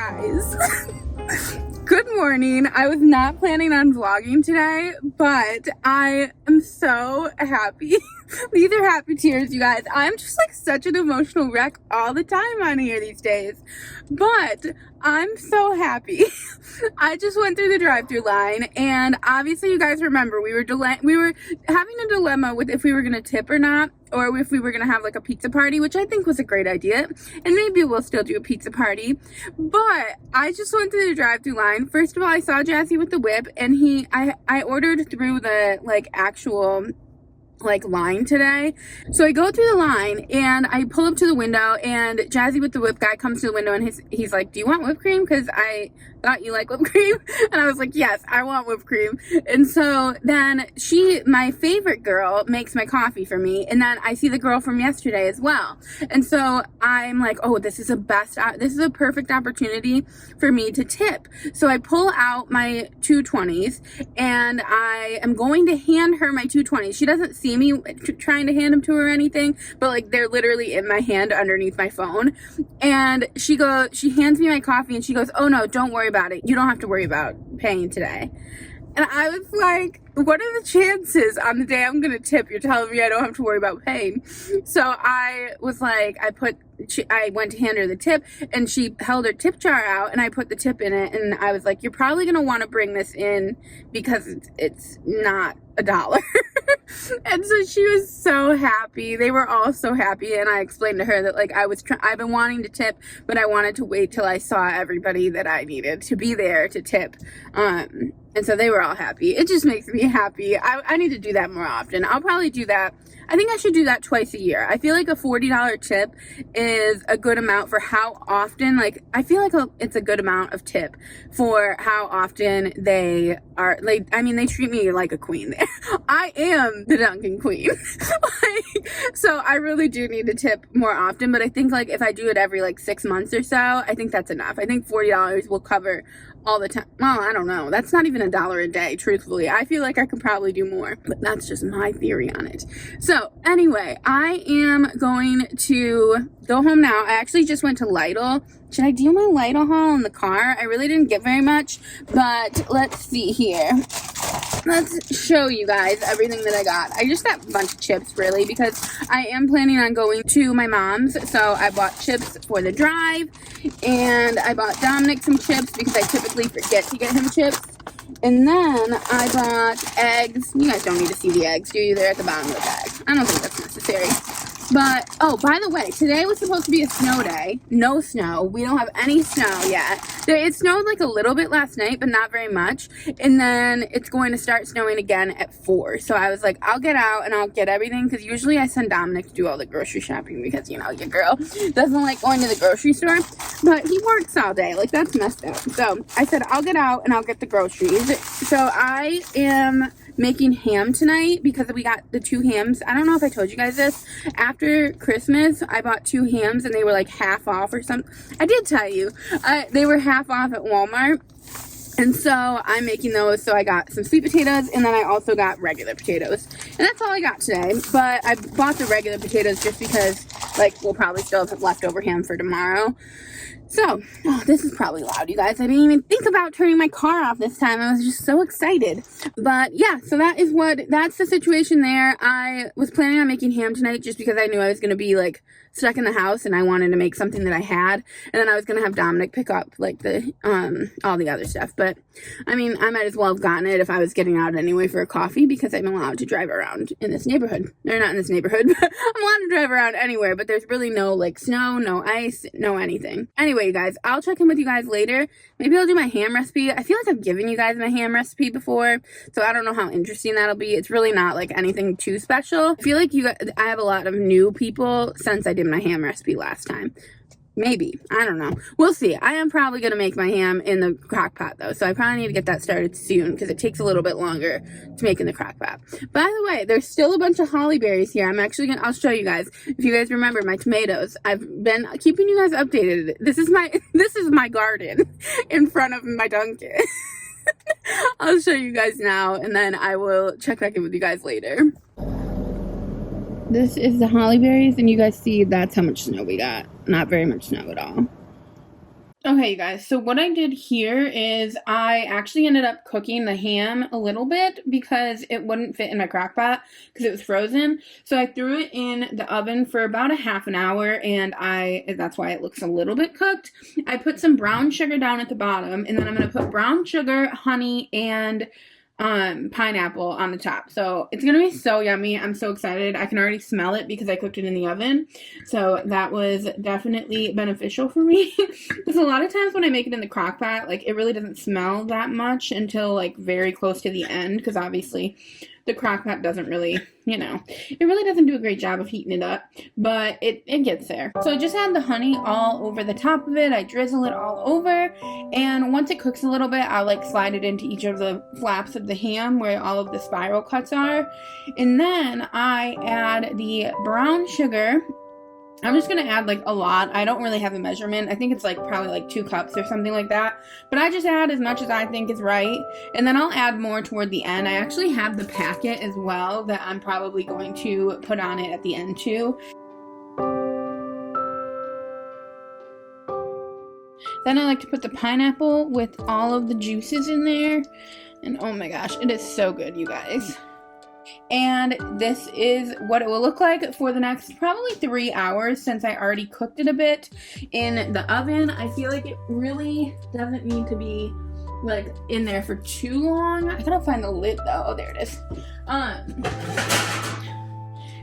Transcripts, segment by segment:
guys. Good morning. I was not planning on vlogging today, but I am so happy. These are happy tears, you guys. I'm just like such an emotional wreck all the time on here these days, but I'm so happy. I just went through the drive-thru line, and obviously you guys remember we were having a dilemma with if we were gonna tip or not, or if we were gonna have like a pizza party, which I think was a great idea, and maybe we'll still do a pizza party. But I just went through the drive-thru line. First of all, I saw Jazzy with the whip, and I ordered through the like actual line today. So I go through the line and I pull up to the window, and Jazzy with the whip guy comes to the window, and he's like, "Do you want whipped cream? Because I thought you like whipped cream." And I was like, "Yes, I want whipped cream." And so then my favorite girl, makes my coffee for me, and then I see the girl from yesterday as well. And so I'm like, "Oh, this is a perfect opportunity for me to tip." So I pull out my 220s, and I am going to hand her my 220s. She doesn't see me trying to hand them to her or anything, but like they're literally in my hand underneath my phone. And she hands me my coffee, and she goes, "Oh no, don't worry about it. You don't have to worry about paying today." And I was like, what are the chances on the day I'm gonna tip, you're telling me I don't have to worry about paying? So I was like, I went to hand her the tip, and she held her tip jar out, and I put the tip in it, and I was like, "You're probably gonna want to bring this in because it's not $1." And so she was so happy. They were all so happy, and I explained to her that like I've been wanting to tip, but I wanted to wait till I saw everybody that I needed to be there to tip. And so they were all happy. It just makes me happy. I need to do that more often. I'll probably do that. I think I should do that twice a year. I feel like a $40 tip is a good amount for how often, like, I feel like it's a good amount of tip for how often they are, like, I mean, they treat me like a queen there. I am the Dunkin' queen. So I really do need to tip more often, but I think, like, if I do it every, like, 6 months or so, I think that's enough. I think $40 will cover all the time. Well, I don't know. That's not even $1 a day, truthfully. I feel like I could probably do more, but that's just my theory on it. So anyway, I am going to go home now. I actually just went to Lidl. Should I do my Lidl haul in the car? I really didn't get very much, but let's see here. Let's show you guys everything that I got. I just got a bunch of chips, really, because I am planning on going to my mom's. So I bought chips for the drive, and I bought Dominic some chips because I typically forget to get him chips. And then I bought eggs. You guys don't need to see the eggs, do you? They're at the bottom of the bag. I don't think that's necessary. But, oh, by the way, today was supposed to be a snow day. No snow. We don't have any snow yet. It snowed like a little bit last night, but not very much. And then it's going to start snowing again at 4. So I was like, I'll get out and I'll get everything. Because usually I send Dominic to do all the grocery shopping because, you know, your girl doesn't like going to the grocery store. But he works all day. Like, that's messed up. So I said, I'll get out and I'll get the groceries. So I am making ham tonight because we got the 2 hams. I don't know if I told you guys this. After Christmas, I bought 2 hams, and they were like half off or something. I did tell you. They were half off at Walmart. And so I'm making those. So I got some sweet potatoes, and then I also got regular potatoes. And that's all I got today. But I bought the regular potatoes just because, like, we'll probably still have leftover ham for tomorrow. So, oh, this is probably loud, you guys. I didn't even think about turning my car off this time. I was just so excited. But yeah, so that's the situation there. I was planning on making ham tonight just because I knew I was going to be like stuck in the house, and I wanted to make something that I had. And then I was going to have Dominic pick up like all the other stuff. But I mean, I might as well have gotten it if I was getting out anyway for a coffee, because I'm allowed to drive around in this neighborhood. Or not in this neighborhood, but I'm allowed to drive around anywhere, but there's really no like snow, no ice, no anything. Anyway, you guys, I'll check in with you guys later. Maybe I'll do my ham recipe. I feel like I've given you guys my ham recipe before, so I don't know how interesting that'll be. It's really not like anything too special. I feel like I have a lot of new people since I did my ham recipe last time. Maybe. I don't know. We'll see. I am probably going to make my ham in the crock pot, though. So I probably need to get that started soon because it takes a little bit longer to make in the crock pot. By the way, there's still a bunch of holly berries here. I'll show you guys. If you guys remember my tomatoes, I've been keeping you guys updated. This is my garden in front of my Dunkin'. I'll show you guys now, and then I will check back in with you guys later. This is the holly berries, and you guys see that's how much snow we got. Not very much snow at all. Okay, you guys, so what I did here is I actually ended up cooking the ham a little bit because it wouldn't fit in my crock pot because it was frozen. So I threw it in the oven for about a half an hour, and that's why it looks a little bit cooked. I put some brown sugar down at the bottom, and then I'm going to put brown sugar, honey, and pineapple on the top. So it's gonna be so yummy. I'm so excited. I can already smell it because I cooked it in the oven. So that was definitely beneficial for me. Because a lot of times when I make it in the crock pot, like, it really doesn't smell that much until like very close to the end, because obviously the crock pot doesn't really, it really doesn't do a great job of heating it up, but it gets there. So I just add the honey all over the top of it. I drizzle it all over, and once it cooks a little bit, I'll like slide it into each of the flaps of the ham where all of the spiral cuts are, and then I add the brown sugar. I'm just going to add like a lot. I don't really have a measurement. I think it's like probably like 2 cups or something like that. But I just add as much as I think is right. And then I'll add more toward the end. I actually have the packet as well that I'm probably going to put on it at the end too. Then I like to put the pineapple with all of the juices in there. And oh my gosh, it is so good, you guys. And this is what it will look like for the next probably 3 hours, since I already cooked it a bit in the oven. I feel like it really doesn't need to be like in there for too long. I gotta find the lid though. Oh, there it is.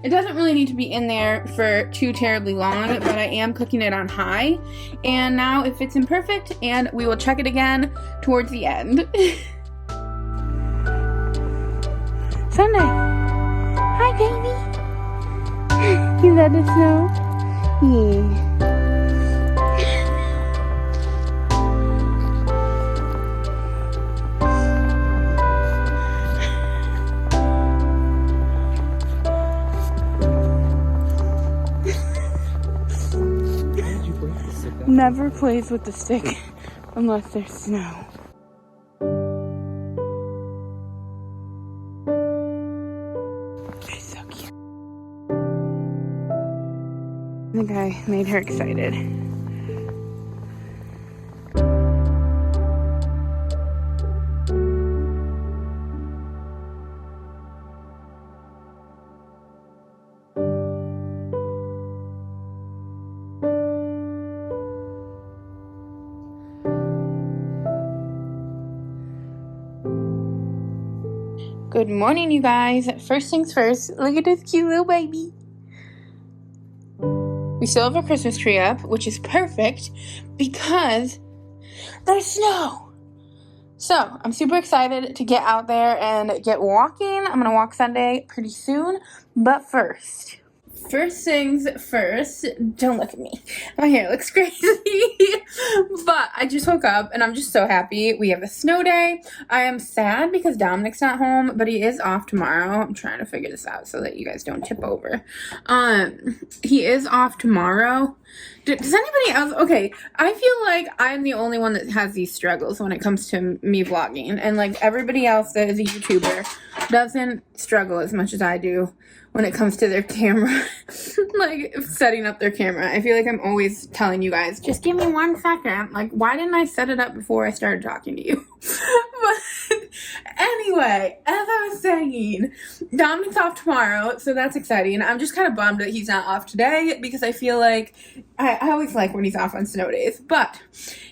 It doesn't really need to be in there for too terribly long, but I am cooking it on high. And now it fits in perfect, and we will check it again towards the end. Sunday. Hi, baby. You let us know? Yeah. Never plays with the stick unless there's snow. I think I made her excited. Good morning, you guys. First things first, look at this cute little baby. We still have our Christmas tree up, which is perfect because there's snow. So I'm super excited to get out there and get walking. I'm going to walk Sunday pretty soon. But first things first, don't look at me. My hair looks crazy. But I just woke up and I'm just so happy. We have a snow day. I am sad because Dominic's not home, but he is off tomorrow. I'm trying to figure this out so that you guys don't tip over. He is off tomorrow. Does anybody else? Okay, I feel like I'm the only one that has these struggles when it comes to me vlogging, and like everybody else that is a YouTuber doesn't struggle as much as I do when it comes to their camera, like setting up their camera. I feel like I'm always telling you guys, just give me 1 second. Like, why didn't I set it up before I started talking to you? But anyway, as I was saying, Dominic's off tomorrow, so that's exciting. I'm just kind of bummed that he's not off today because I feel like I always like when he's off on snow days, but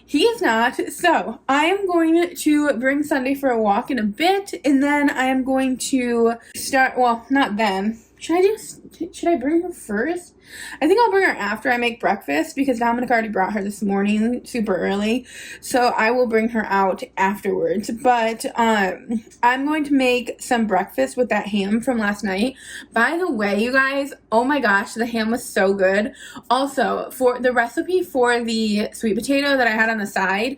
he is not. So I am going to bring Sunday for a walk in a bit, and then I am going to start, well, not then. Should I bring her first? I think I'll bring her after I make breakfast because Dominic already brought her this morning super early. So I will bring her out afterwards. But I'm going to make some breakfast with that ham from last night. By the way, you guys, oh my gosh, the ham was so good. Also, for the recipe for the sweet potato that I had on the side,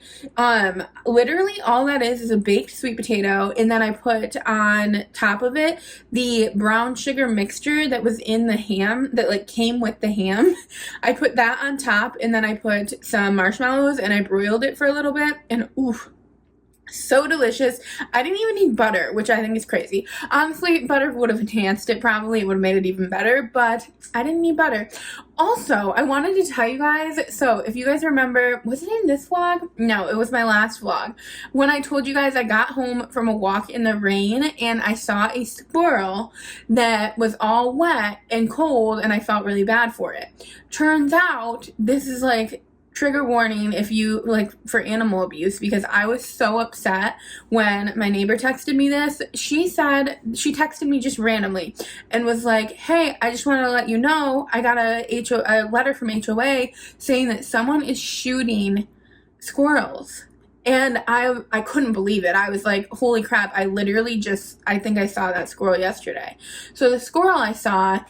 literally all that is a baked sweet potato, and then I put on top of it the brown sugar mixture that was in the ham that like came with the ham. I put that on top, and then I put some marshmallows and I broiled it for a little bit, and ooh, So delicious. I didn't even need butter, which I think is crazy. Honestly, butter would have enhanced it probably. It would have made it even better, but I didn't need butter. Also, I wanted to tell you guys, so if you guys remember, was it in this vlog? No, it was my last vlog. When I told you guys I got home from a walk in the rain and I saw a squirrel that was all wet and cold and I felt really bad for it. Turns out, this is like trigger warning if you like for animal abuse, because I was so upset when my neighbor texted me this. She said, she texted me just randomly and was like, hey, I just wanted to let you know I got a letter from HOA saying that someone is shooting squirrels. And I couldn't believe it. I was like, holy crap, I literally I think I saw that squirrel yesterday. So the squirrel I saw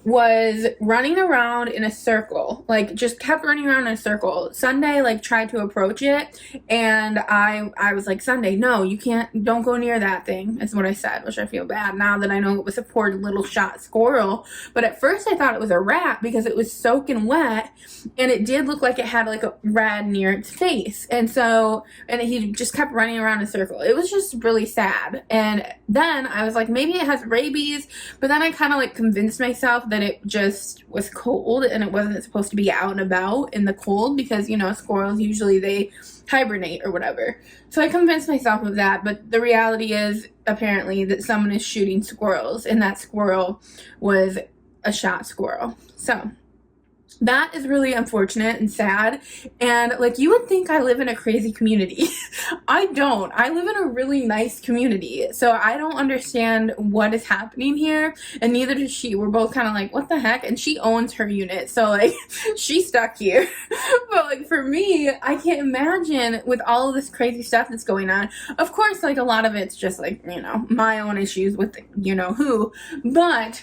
was running around in a circle, like just kept running around in a circle. Sunday like tried to approach it and I was like, Sunday, no, you can't, don't go near that thing, is what I said, which I feel bad now that I know it was a poor little shot squirrel. But at first I thought it was a rat because it was soaking wet and it did look like it had like a rat near its face. And he just kept running around in a circle. It was just really sad. And then I was like, maybe it has rabies, but then I kind of like convinced myself that it just was cold and it wasn't supposed to be out and about in the cold because, you know, squirrels usually they hibernate or whatever. So I convinced myself of that, but the reality is apparently that someone is shooting squirrels and that squirrel was a shot squirrel. So that is really unfortunate and sad. And like, you would think I live in a crazy community. I don't. I live in a really nice community. So I don't understand what is happening here. And neither does she. We're both kind of like, what the heck? And she owns her unit. So like, she's stuck here. But like for me, I can't imagine with all of this crazy stuff that's going on. Of course, like a lot of it's just like, you know, my own issues with you know who. But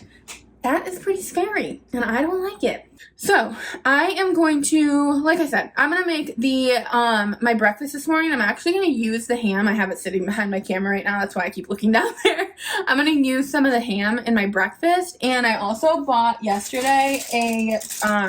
that is pretty scary and I don't like it. So I am going to, like I said, I'm going to make the, my breakfast this morning. I'm actually going to use the ham. I have it sitting behind my camera right now. That's why I keep looking down there. I'm going to use some of the ham in my breakfast. And I also bought yesterday a,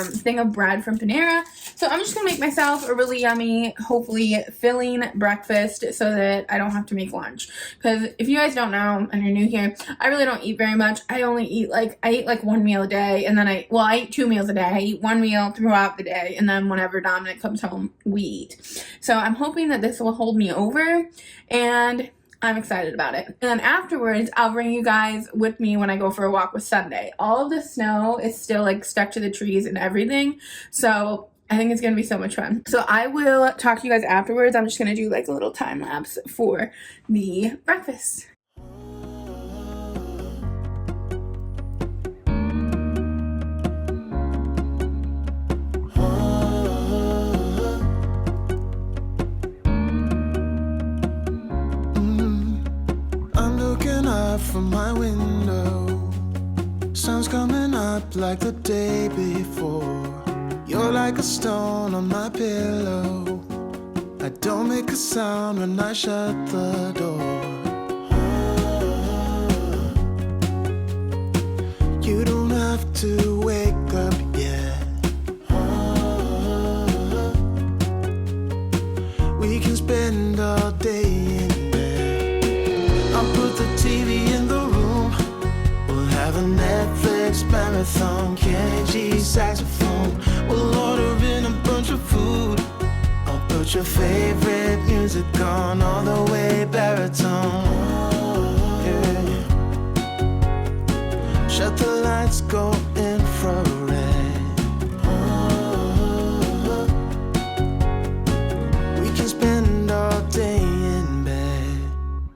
thing of bread from Panera. So I'm just going to make myself a really yummy, hopefully filling breakfast so that I don't have to make lunch. Because if you guys don't know and you're new here, I really don't eat very much. I only eat I eat like one meal a day and then I eat 2 meals a day. I eat one meal throughout the day and then whenever Dominic comes home, we eat. So I'm hoping that this will hold me over and I'm excited about it. And then afterwards, I'll bring you guys with me when I go for a walk with Sunday. All of the snow is still like stuck to the trees and everything. So I think it's going to be so much fun. So I will talk to you guys afterwards. I'm just going to do like a little time lapse for the breakfast. From my window, sun's coming up like the day before. You're like a stone on my pillow. I don't make a sound when I shut the door. You don't have to wake up yet. We can spend all day in bed. I'll put the TV in the room. We'll have a Netflix marathon, Kenny G saxophone. We'll order in a bunch of food. I'll put your favorite music on all the way baritone. Yeah. Shut the lights, go infrared. We can spend all day in bed.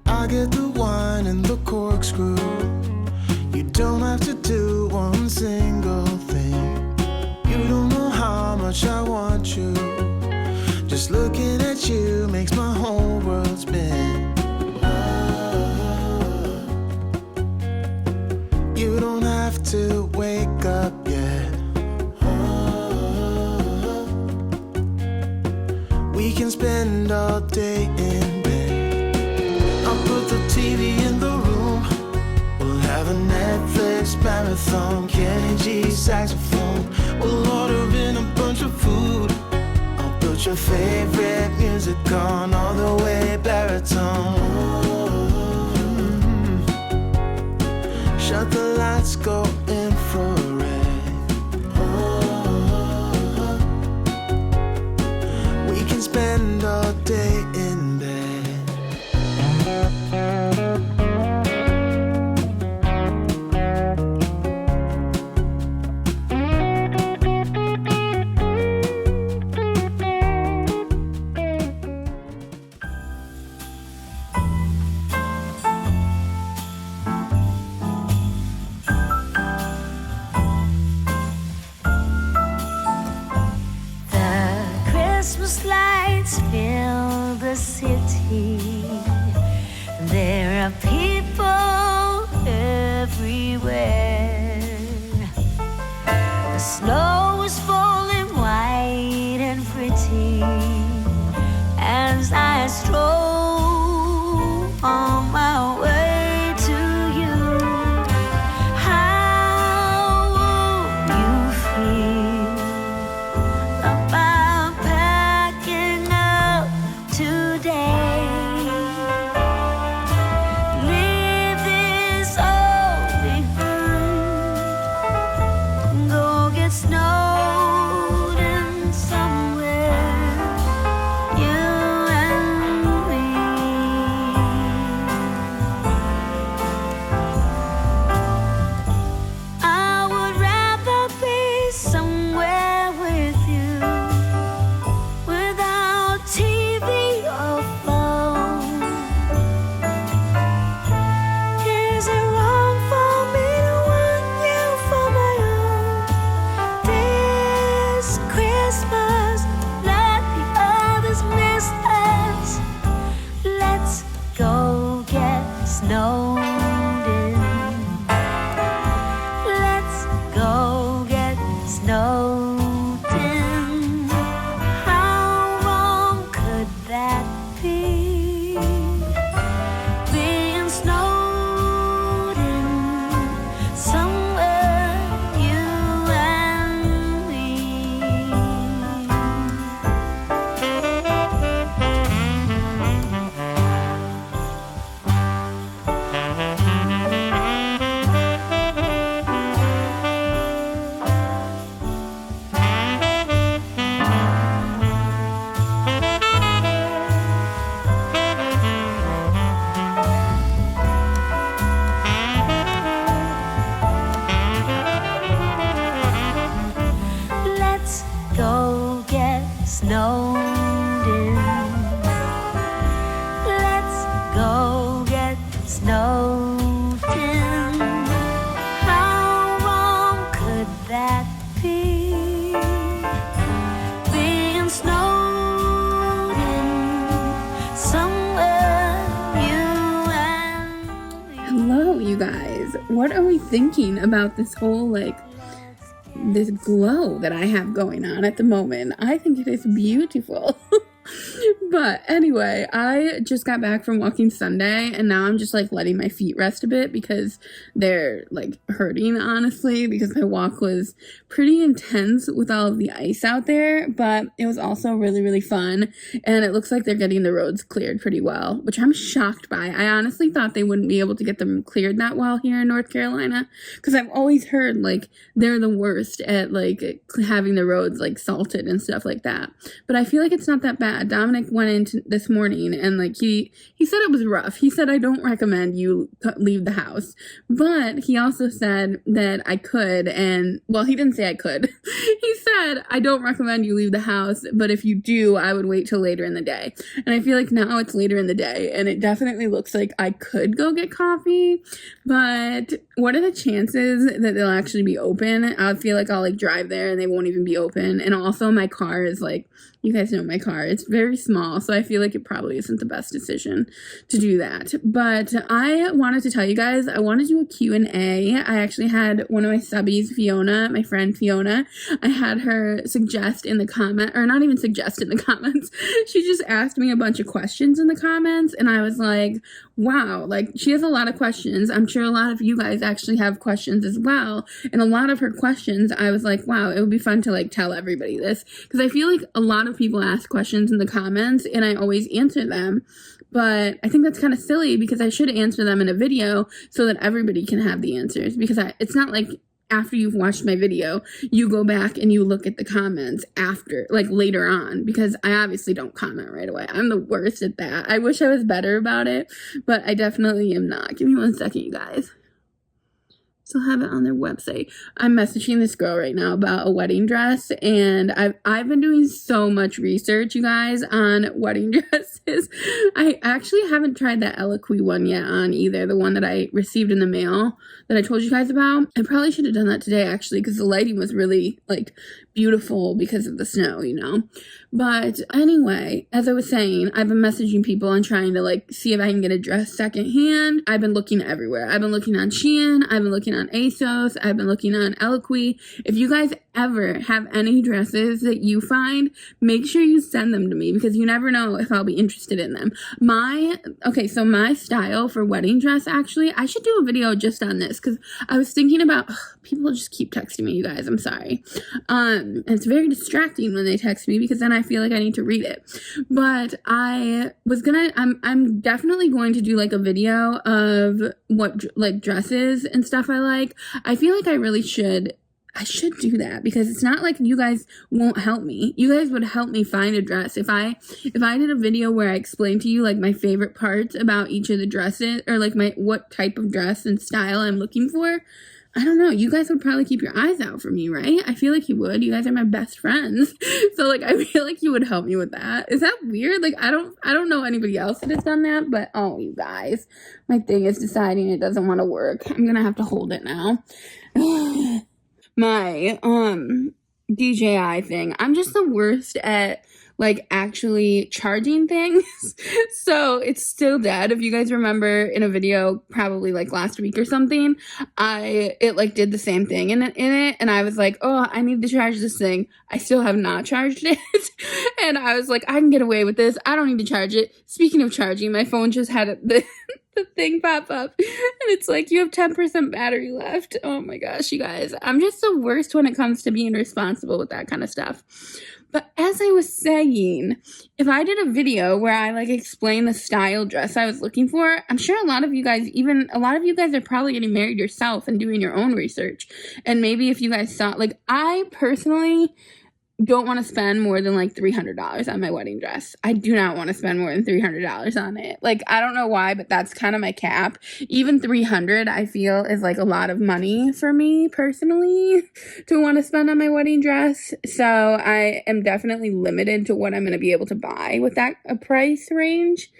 I'll get the wine and the corkscrew. You don't have to do one single thing. You don't know how much I want you. Just looking at you makes my whole world spin. You don't have to wake up yet. We can spend all day in bed. I'll put the TV in the room. We'll have a Netflix marathon, Kenny G saxophone. We'll order in a bunch of food. I'll put Put your favorite music on, all the way baritone. Shut the lights, go infrared. We can spend all day in bed. Christmas lights fill the city. There are people everywhere. The snow is falling white and pretty as I stroll on my way to you. How will you feel about packing up today? Leave this all behind. Go get snowed in somewhere, you and me. I would rather be somewhere with you, without TV or phone. Is it wrong for me to want you for my own? This Christmas, let the others miss us. Let's go get snowed in. Let's go get snowed in. How wrong could that be? Being snowed in somewhere, you and me. Let's go get snowed in. Let's go get snowed in. How wrong could that be? Being snowed in somewhere, you and me. Hello, you guys. What are we thinking about this whole, this glow that I have going on at the moment? I think it is beautiful. But anyway, I just got back from walking Sunday, and now I'm just letting my feet rest a bit because they're hurting, honestly, because my walk was pretty intense with all of the ice out there, but it was also really, really fun. And it looks like they're getting the roads cleared pretty well, which I'm shocked by. I honestly thought they wouldn't be able to get them cleared that well here in North Carolina, because I've always heard they're the worst at having the roads salted and stuff like that. But I feel like it's not that bad. Dominic went in this morning, and he said it was rough. He said, I don't recommend you leave the house, but he also said that I could, and well, he didn't say I could. He said, I don't recommend you leave the house, but if you do, I would wait till later in the day. And I feel like now it's later in the day, and it definitely looks like I could go get coffee, but what are the chances that they'll actually be open? I feel like I'll drive there and they won't even be open. And also my car is you guys know my car, it's very small. small, so I feel like it probably isn't the best decision to do that. But I wanted to tell you guys, I want to do a Q&A. I actually had one of my subbies, Fiona, my friend Fiona, I had her suggest in the comment, or not even suggest in the comments, she just asked me a bunch of questions in the comments, and I was like, wow, like, she has a lot of questions. I'm sure a lot of you guys actually have questions as well, and a lot of her questions, I was like, wow, it would be fun to, like, tell everybody this, because I feel like a lot of people ask questions in the comments, and I always answer them, but I think that's kind of silly, because I should answer them in a video so that everybody can have the answers, because it's not like after you've watched my video, you go back and you look at the comments after, like, later on, because I obviously don't comment right away. I'm the worst at that. I wish I was better about it, but I definitely am not. Give me 1 second, you guys. Still have it on their website. I'm messaging this girl right now about a wedding dress, and I've been doing so much research, you guys, on wedding dresses. I actually haven't tried that Eloquii one yet on either, the one that I received in the mail that I told you guys about. I probably should have done that today, actually, because the lighting was really, like, beautiful because of the snow, you know. But anyway, as I was saying, I've been messaging people and trying to, like, see if I can get a dress secondhand. I've been looking everywhere. I've been looking on Shein. I've been looking on ASOS. I've been looking on Eloquii. If you guys ever have any dresses that you find, make sure you send them to me, because you never know if I'll be interested in them. So my style for wedding dress, actually, I should do a video just on this, because I was thinking about, people just keep texting me, you guys, I'm sorry. And it's very distracting when they text me, because then I feel like I need to read it. But I'm definitely going to do, like, a video of what, like, dresses and stuff I like. I feel like I should do that, because it's not like you guys won't help me. You guys would help me find a dress. If I did a video where I explained to you, like, my favorite parts about each of the dresses, or, like, what type of dress and style I'm looking for, I don't know, you guys would probably keep your eyes out for me, right? I feel like you would. You guys are my best friends. So, like, I feel like you would help me with that. Is that weird? Like, I don't know anybody else that has done that, but, oh, you guys, my thing is deciding it doesn't want to work. I'm gonna have to hold it now. My DJI thing, I'm just the worst at, like, actually charging things. So it's still dead. If you guys remember in a video probably, like, last week or something, it like did the same thing in it, and I was like, oh, I need to charge this thing. I still have not charged it. And I was like, I can get away with this. I don't need to charge it. Speaking of charging, my phone just had the thing pop up, and it's like, you have 10% battery left. Oh my gosh, you guys, I'm just the worst when it comes to being responsible with that kind of stuff. But as I was saying, if I did a video where I, like, explain the style dress I was looking for, I'm sure a lot of you guys are probably getting married yourself and doing your own research. And maybe if you guys saw, like, I personally don't want to spend more than, like, $300 on my wedding dress. I do not want to spend more than $300 on it. Like, I don't know why, but that's kind of my cap. Even $300, I feel, is, like, a lot of money for me personally to want to spend on my wedding dress. So I am definitely limited to what I'm going to be able to buy with that price range.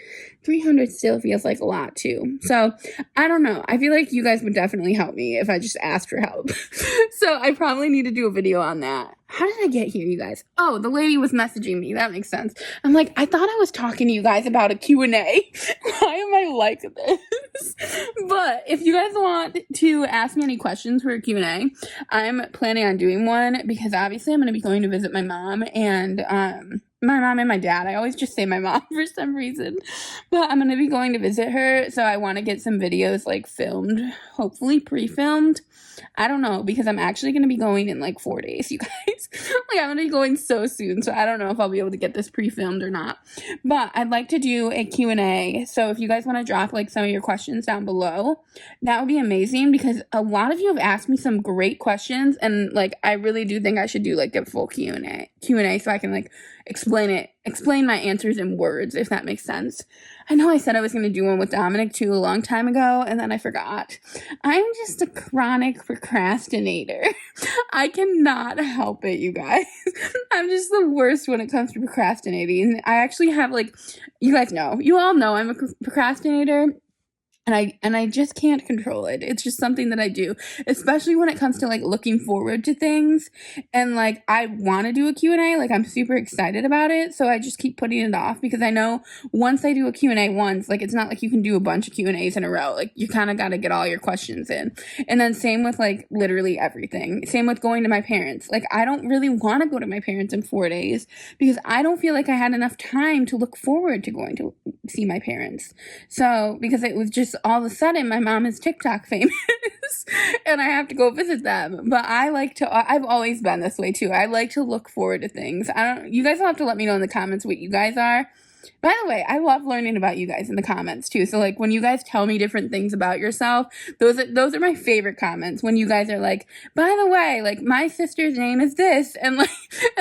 $300 still feels like a lot too. So I don't know. I feel like you guys would definitely help me if I just asked for help. So I probably need to do a video on that. How did I get here, you guys? Oh, the lady was messaging me. That makes sense. I'm like, I thought I was talking to you guys about a Q&A. Why am I like this? But if you guys want to ask me any questions for a Q&A, I'm planning on doing one, because obviously I'm going to be going to visit my mom and my dad. I always just say my mom for some reason, but I'm going to be going to visit her. So I want to get some videos, like, filmed, hopefully pre-filmed. I don't know, because I'm actually going to be going in, like, 4 days, you guys. Like, I'm going to be going so soon, so I don't know if I'll be able to get this pre-filmed or not. But I'd like to do a Q&A, so if you guys want to drop, like, some of your questions down below, that would be amazing, because a lot of you have asked me some great questions, and, like, I really do think I should do, like, a full Q&A so I can, like, explain my answers in words, if that makes sense. I know I said I was going to do one with Dominic too a long time ago, and then I forgot. I'm just a chronic procrastinator. I cannot help it, you guys. I'm just the worst when it comes to procrastinating. I actually have, like, you all know I'm a procrastinator. and I just can't control it. It's just something that I do, especially when it comes to like looking forward to things, and like I want to do a Q&A, like I'm super excited about it, so I just keep putting it off because I know once I do a Q&A once, like it's not like you can do a bunch of Q&As in a row. Like you kind of got to get all your questions in. And then same with like literally everything. Same with going to my parents. Like I don't really want to go to my parents in 4 days because I don't feel like I had enough time to look forward to going to see my parents. So because it was just all of a sudden my mom is TikTok famous and I have to go visit them. But I've always been this way too. I like to look forward to things. You guys will have to let me know in the comments what you guys are. By the way, I love learning about you guys in the comments too. So like when you guys tell me different things about yourself, those are my favorite comments. When you guys are like, by the way, like my sister's name is this, and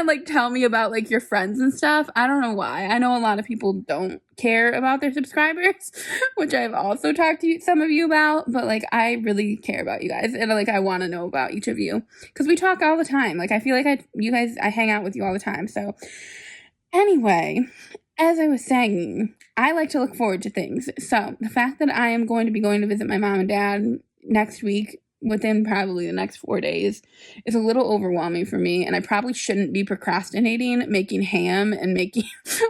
like tell me about like your friends and stuff. I don't know why. I know a lot of people don't care about their subscribers, which I've also talked to some of you about, but like I really care about you guys, and like I want to know about each of you because we talk all the time. Like I feel like I hang out with you all the time. So anyway, as I was saying, I like to look forward to things. So the fact that I am going to be going to visit my mom and dad next week, within probably the next 4 days, is a little overwhelming for me. And I probably shouldn't be procrastinating making ham and making,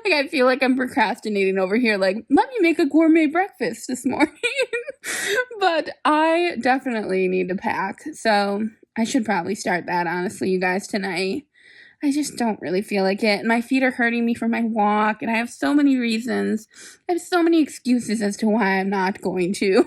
like I feel like I'm procrastinating over here. Like, let me make a gourmet breakfast this morning. But I definitely need to pack. So I should probably start that, honestly, you guys, tonight. I just don't really feel like it. My feet are hurting me from my walk, and I have so many reasons. I have so many excuses as to why I'm not going to.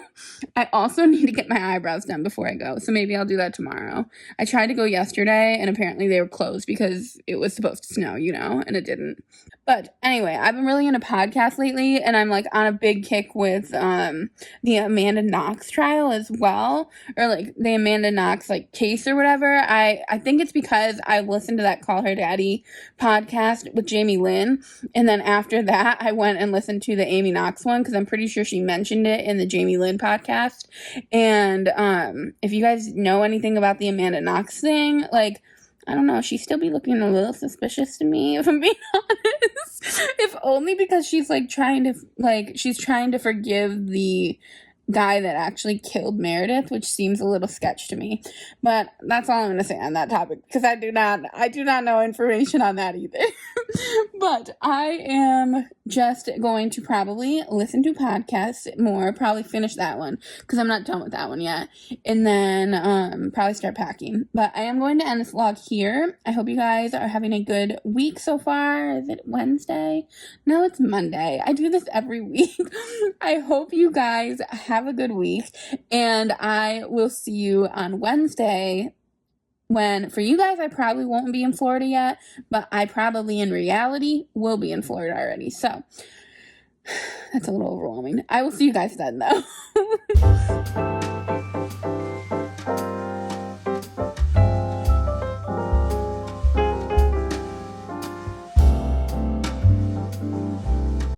I also need to get my eyebrows done before I go, so maybe I'll do that tomorrow. I tried to go yesterday, and apparently they were closed because it was supposed to snow, and it didn't. But anyway, I've been really into podcasts lately, and I'm like on a big kick with the Amanda Knox trial as well, or like the Amanda Knox like case or whatever. I think it's because I listened to that Call Her Daddy podcast with Jamie Lynn, and then after that I went and listened to the Amy Knox one because I'm pretty sure she mentioned it in the Jamie Lynn podcast. And if you guys know anything about the Amanda Knox thing, like, I don't know, she'd still be looking a little suspicious to me, if I'm being honest. If only because she's trying to forgive the guy that actually killed Meredith, which seems a little sketch to me. But that's all I'm going to say on that topic, because I do not know information on that either. But I am just going to probably listen to podcasts more, probably finish that one, because I'm not done with that one yet, and then probably start packing. But I am going to end this vlog here. I hope you guys are having a good week so far. Is it Wednesday? No, it's Monday. I do this every week. I hope you guys have a good week, and I will see you on Wednesday, when for you guys I probably won't be in Florida yet, but I probably in reality will be in Florida already. So that's a little overwhelming. I will see you guys then though.